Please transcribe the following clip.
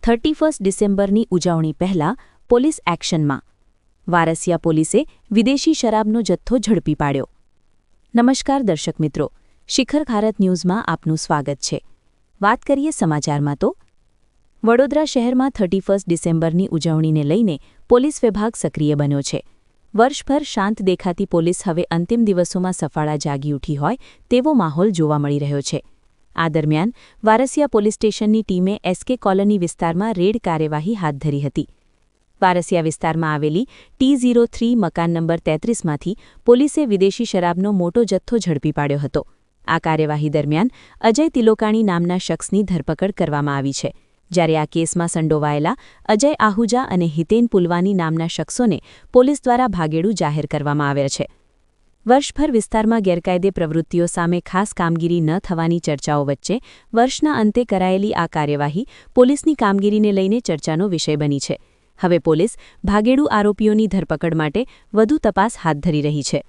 31 ડિસેમ્બરની ઉજવણી પહેલા પોલીસ એક્શનમાં. વારસિયા પોલીસે વિદેશી શરાબનો જથ્થો ઝડપી પાડ્યો. નમસ્કાર દર્શક મિત્રો, શિખર ભારત ન્યૂઝમાં આપનું સ્વાગત છે. વાત કરીએ સમાચારમાં તો વડોદરા શહેરમાં 31 ડિસેમ્બરની ઉજવણીને લઈને પોલીસ વિભાગ સક્રિય બન્યો છે. વર્ષભર શાંત દેખાતી પોલીસ હવે અંતિમ દિવસોમાં સફાળા જાગી ઉઠી હોય તેવો માહોલ જોવા મળી રહ્યો છે. આ દરમિયાન વારસિયા પોલીસ સ્ટેશનની ટીમે એસકે કોલોની વિસ્તારમાં રેડ કાર્યવાહી હાથ ધરી હતી. વારસિયા વિસ્તારમાં આવેલી T03 મકાન નંબર 33માંથી પોલીસે વિદેશી શરાબનો મોટો જથ્થો ઝડપી પાડ્યો હતો. આ કાર્યવાહી દરમિયાન અજય તિલોકાણી નામના શખ્સની ધરપકડ કરવામાં આવી છે, જ્યારે આ કેસમાં સંડોવાયેલા અજય આહુજા અને હિતેન પુલવાની નામના શખ્સોને પોલીસ દ્વારા ભાગેડુ જાહેર કરવામાં આવ્યા છે. વર્ષભર વિસ્તારમાં ગેરકાયદે પ્રવૃત્તિઓ સામે ખાસ કામગીરી ન થવાની ચર્ચાઓ વચ્ચે વર્ષના અંતે કરાયેલી આ કાર્યવાહી પોલીસની કામગીરીને લઈને ચર્ચાનો વિષય બની છે. હવે પોલીસ ભાગેડુ આરોપીઓની ધરપકડ માટે વધુ તપાસ હાથ ધરી રહી છે.